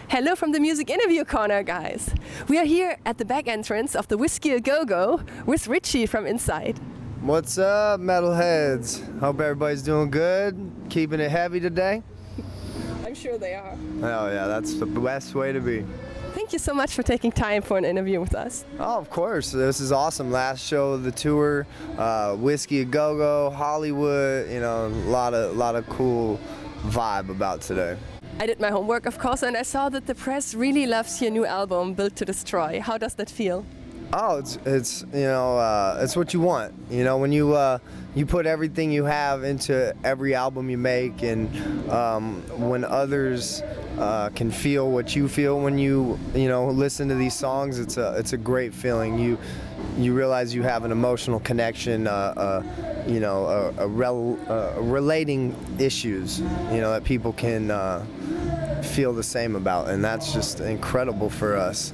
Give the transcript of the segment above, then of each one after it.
Hello from the Music Interview Corner, guys. We are here at the back entrance of the Whisky A Go Go with Richie from INCITE. What's up, metalheads? Hope everybody's doing good. Keeping it heavy today? I'm sure they are. Oh yeah, that's the best way to be. Thank you so much for taking time for an interview with us. Oh, of course. This is awesome. Last show of the tour, Whisky A Go Go, Hollywood. You know, a lot of cool vibe about today. I did my homework, of course, and I saw that the press really loves your new album, Built to Destroy. How does that feel? Oh, it's it's what you want. You know, when you put everything you have into every album you make, and when others can feel what you feel when you listen to these songs, it's a great feeling. You realize you have an emotional connection, relating issues, that people can feel the same about, and that's just incredible for us.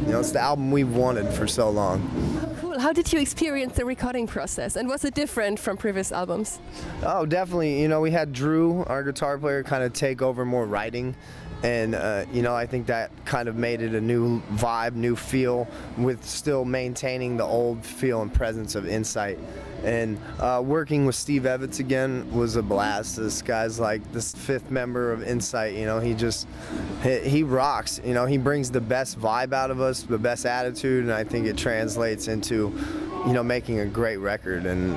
It's the album we've wanted for so long. Cool. How did you experience the recording process, and was it different from previous albums? Oh, definitely. We had Drew, our guitar player, kind of take over more writing, and I think that kind of made it a new vibe, new feel, with still maintaining the old feel and presence of INCITE. And working with Steve Evans again was a blast. This guy's like this fifth member of INCITE. He rocks. He brings the best vibe out of us, the best attitude, and I think it translates into making a great record, and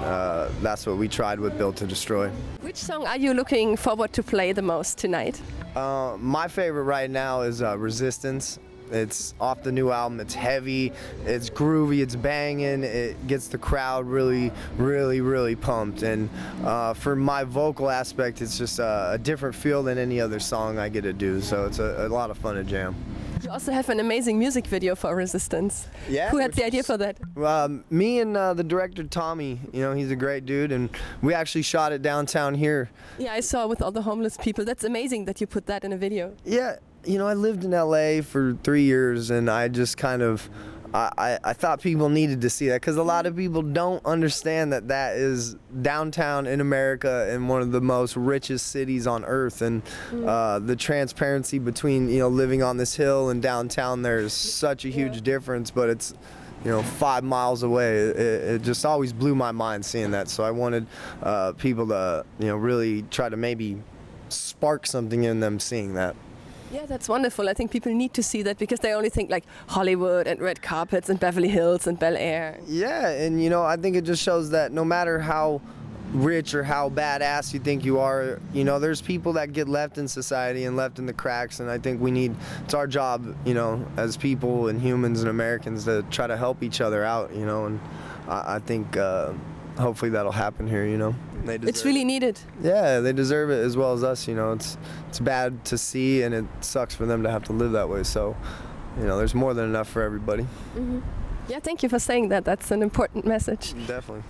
that's what we tried with Built to Destroy. Which song are you looking forward to play the most tonight? My favorite right now is Resistance. It's off the new album. It's heavy, it's groovy, it's banging, it gets the crowd really, really, really pumped. And for my vocal aspect, it's just a different feel than any other song I get to do, so it's a lot of fun to jam. You also have an amazing music video for Resistance. Yeah. Who had the idea for that? Me and the director Tommy. He's a great dude, and we actually shot it downtown here. Yeah, I saw with all the homeless people. That's amazing that you put that in a video. Yeah, I lived in LA for 3 years, and I just kind of I thought people needed to see that, because a lot of people don't understand that is downtown in America in one of the most richest cities on earth, and the transparency between living on this hill and downtown, there's such a huge difference, but it's 5 miles away. It just always blew my mind seeing that, so I wanted people to really try to maybe spark something in them seeing that. Yeah, that's wonderful. I think people need to see that, because they only think like Hollywood and red carpets and Beverly Hills and Bel Air. Yeah, and I think it just shows that no matter how rich or how badass you think you are, there's people that get left in society and left in the cracks, and I think it's our job, as people and humans and Americans, to try to help each other out, and I think hopefully that'll happen here, It's really needed. Yeah, they deserve it as well as us, It's bad to see, and it sucks for them to have to live that way, so, there's more than enough for everybody. Mm-hmm. Yeah, thank you for saying that. That's an important message. Definitely.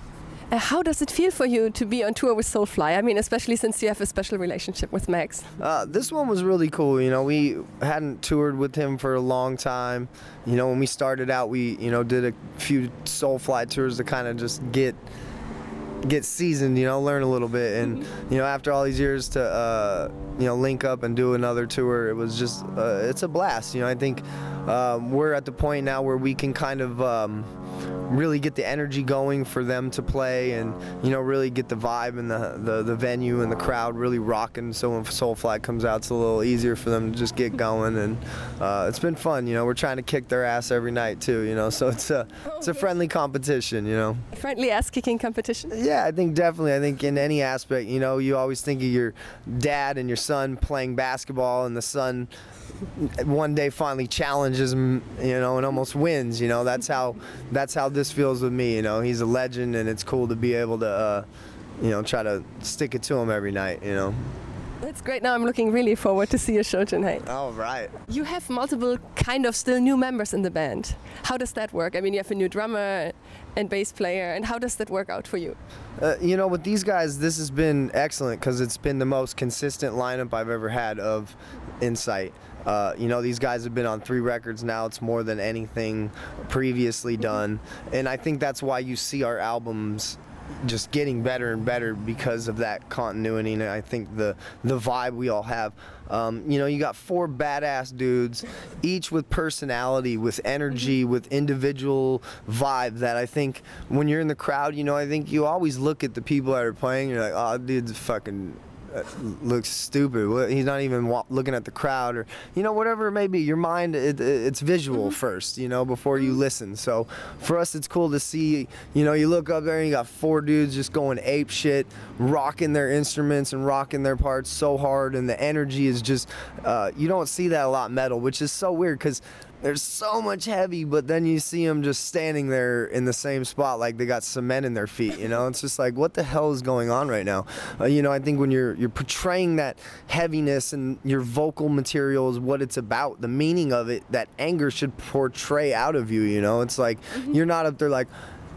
How does it feel for you to be on tour with Soulfly? I mean, especially since you have a special relationship with Max. This one was really cool. We hadn't toured with him for a long time. When we started out, we did a few Soulfly tours to kind of just get seasoned, learn a little bit, and after all these years to link up and do another tour, it was just it's a blast. I think we're at the point now where we can kind of really get the energy going for them to play, and really get the vibe and the venue and the crowd really rocking, so when Soulfly comes out, it's a little easier for them to just get going, and it's been fun. We're trying to kick their ass every night too, so it's a friendly competition, Friendly ass kicking competition? Yeah, I think definitely. I think in any aspect, you always think of your dad and your son playing basketball, and the son one day finally challenges him, and almost wins. That's how this feels with me. He's a legend, and it's cool to be able to try to stick it to him every night. That's great. Now I'm looking really forward to see your show tonight. All right. You have multiple kind of still new members in the band. How does that work? I mean, you have a new drummer and bass player, and how does that work out for you? With these guys, this has been excellent, because it's been the most consistent lineup I've ever had of INCITE. These guys have been on 3 records now. It's more than anything previously done, and I think that's why you see our albums just getting better and better because of that continuity, and I think the vibe we all have. You know, you got 4 badass dudes, each with personality, with energy, with individual vibe that I think when you're in the crowd, you know, I think you always look at the people that are playing, you're like, oh, dude's fucking looks stupid. He's not even looking at the crowd, or, you know, whatever it may be. Your mind, it's visual first, you know, before you listen. So for us, it's cool to see, you know, you look up there and you got 4 dudes just going ape shit, rocking their instruments and rocking their parts so hard, and the energy is just, you don't see that a lot metal, which is so weird because there's so much heavy, but then you see them just standing there in the same spot like they got cement in their feet, you know? It's just like, what the hell is going on right now? You know, I think when you're portraying that heaviness and your vocal material is what it's about, the meaning of it, that anger should portray out of you, you know? It's like, you're not up there like,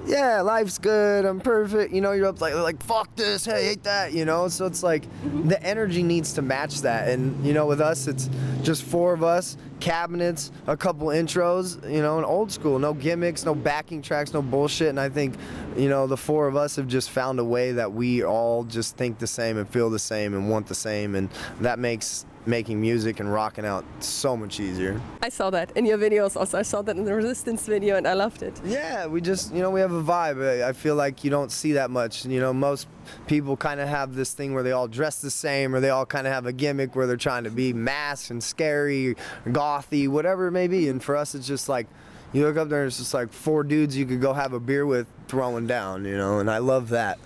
yeah, life's good, I'm perfect, you know, you're up like fuck this, hey, hate that, you know? So it's like, the energy needs to match that, and, you know, with us, it's just 4 of us, cabinets, a couple intros, you know, and old school, no gimmicks, no backing tracks, no bullshit, and I think, you know, the 4 of us have just found a way that we all just think the same and feel the same and want the same, and that makes making music and rocking out so much easier. I saw that in your videos also. I saw that in the Resistance video and I loved it. Yeah, we just, you know, we have a vibe. I feel like you don't see that much. You know, most people kind of have this thing where they all dress the same, or they all kind of have a gimmick where they're trying to be masked and scary, gothy, whatever it may be. And for us, it's just like, you look up there and it's just like 4 dudes you could go have a beer with throwing down, you know, and I love that.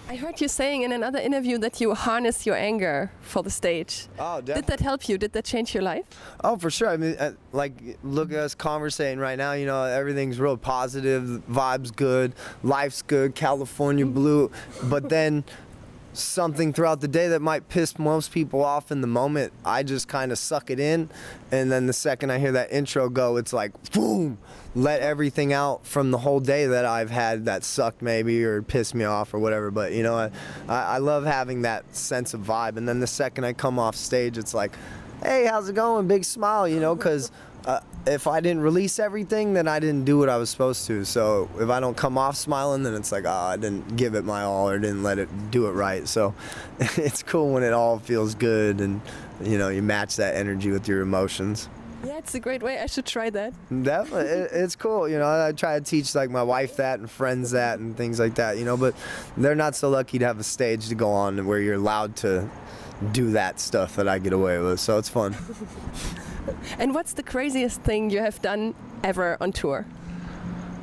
I heard you saying in another interview that you harness your anger for the stage. Oh, definitely. Did that help you? Did that change your life? Oh, for sure. I mean, like, look at us conversating right now, you know, everything's real positive, the vibe's good, life's good, California blue, but then something throughout the day that might piss most people off in the moment, I just kind of suck it in, and then the second I hear that intro go, it's like, boom, let everything out from the whole day that I've had that sucked maybe or pissed me off or whatever. But, you know, I love having that sense of vibe, and then the second I come off stage, it's like, hey, how's it going? Big smile, you know, because if I didn't release everything, then I didn't do what I was supposed to. So if I don't come off smiling, then it's like, oh, I didn't give it my all or didn't let it do it right. So it's cool when it all feels good and, you know, you match that energy with your emotions. Yeah, it's a great way. I should try that. Definitely. It's cool. You know, I try to teach like my wife that and friends that and things like that, you know, but they're not so lucky to have a stage to go on where you're allowed to do that stuff that I get away with. So it's fun. And what's the craziest thing you have done ever on tour?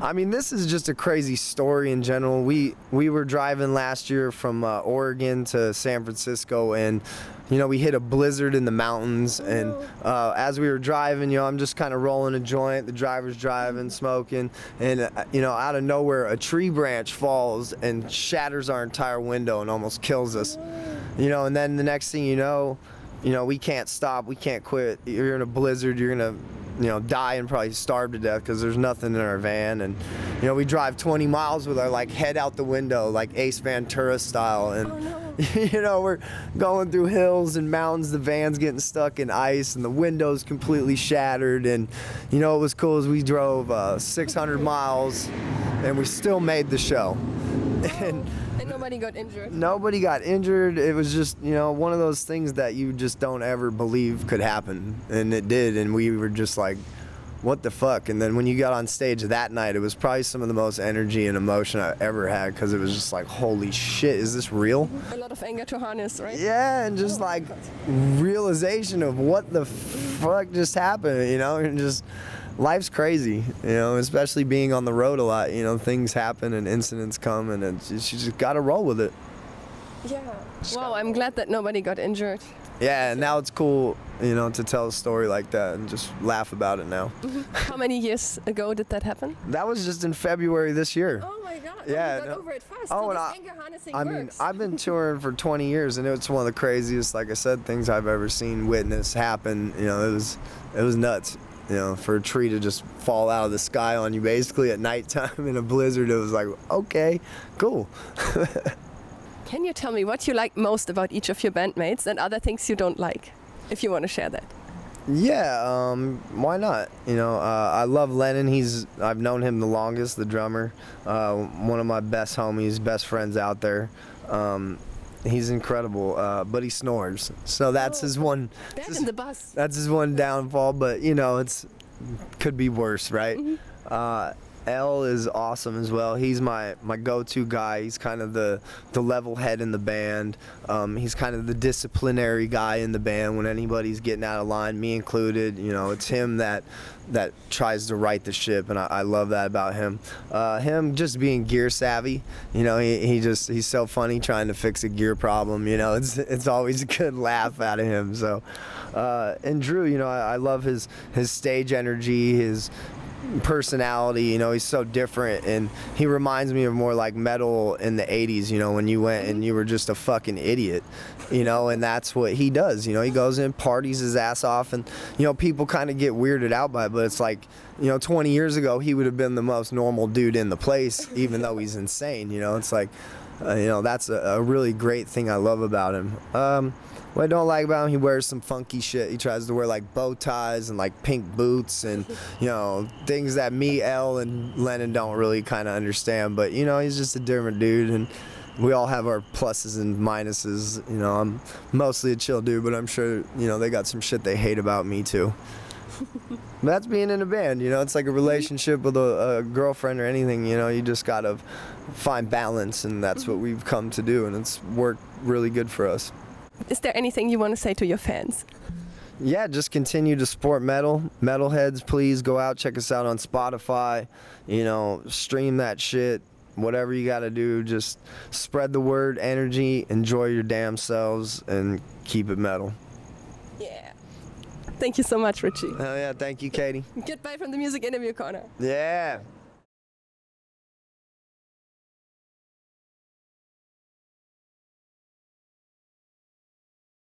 I mean, this is just a crazy story in general. We were driving last year from Oregon to San Francisco, and, you know, we hit a blizzard in the mountains, and as we were driving, you know, I'm just kind of rolling a joint, the driver's driving, smoking, and, you know, out of nowhere, a tree branch falls and shatters our entire window and almost kills us. You know, and then the next thing you know, we can't stop, we can't quit. You're in a blizzard, you're gonna, you know, die and probably starve to death because there's nothing in our van. And, you know, we drive 20 miles with our, like, head out the window, like Ace Ventura style. And, oh, no. you know, we're going through hills and mountains, the van's getting stuck in ice and the window's completely shattered. And, you know, what was cool is we drove 600 miles and we still made the show. And nobody got injured? Nobody got injured. It was just, you know, one of those things that you just don't ever believe could happen. And it did, and we were just like, what the fuck? And then when you got on stage that night, it was probably some of the most energy and emotion I ever had, because it was just like, holy shit, is this real? A lot of anger to harness, right? Yeah, and just like realization of what the fuck just happened, you know, and just... Life's crazy, you know, especially being on the road a lot. You know, things happen and incidents come, and you just gotta roll with it. Yeah. Wow, I'm glad that nobody got injured. Yeah, and now it's cool, you know, to tell a story like that and just laugh about it now. How many years ago did that happen? That was just in February this year. Oh my God! Yeah, you got over it fast. Oh, So and this anger harnessing I works. mean, I've been touring for 20 years, and it's one of the craziest, like I said, things I've ever seen, witness happen. You know, it was nuts. You know, for a tree to just fall out of the sky on you basically at nighttime in a blizzard, it was like, okay, cool. Can you tell me what you like most about each of your bandmates and other things you don't like, if you want to share that? Yeah, why not? You know, I love Lennon. I've known him the longest, the drummer. One of my best homies, best friends out there. He's incredible, but he snores. So that's his one. Back in the bus. That's his one downfall. But you know, could be worse, right? L is awesome as well. He's my go-to guy. He's kind of the level head in the band. He's kind of the disciplinary guy in the band when anybody's getting out of line, me included. You know, it's him that tries to right the ship, and I love that about him. Him just being gear savvy. You know, he's so funny trying to fix a gear problem. You know, it's always a good laugh out of him. So, and Drew, you know, I love his stage energy, his personality. You know, he's so different, and he reminds me of more like metal in the 80s, you know, when you went and you were just a fucking idiot, you know, and that's what he does. You know, he goes in, parties his ass off, and you know, people kind of get weirded out by it, but it's like, you know, 20 years ago he would have been the most normal dude in the place, even though he's insane. You know, it's like, you know, that's a really great thing I love about him. What I don't like about him, he wears some funky shit. He tries to wear like bow ties and like pink boots and, you know, things that me, L, and Lennon don't really kind of understand. But, you know, he's just a different dude, and we all have our pluses and minuses. You know, I'm mostly a chill dude, but I'm sure, you know, they got some shit they hate about me too. But that's being in a band, you know, it's like a relationship with a girlfriend or anything, you know, you just gotta find balance, and that's what we've come to do, and it's worked really good for us. Is there anything you want to say to your fans? Yeah, just continue to support metal. Metalheads, please go out, check us out on Spotify, you know, stream that shit, whatever you gotta do, just spread the word, energy, enjoy your damn selves, and keep it metal. Yeah. Thank you so much, Richie. Oh yeah, thank you, Katie. Goodbye from the Music Interview Corner. Yeah.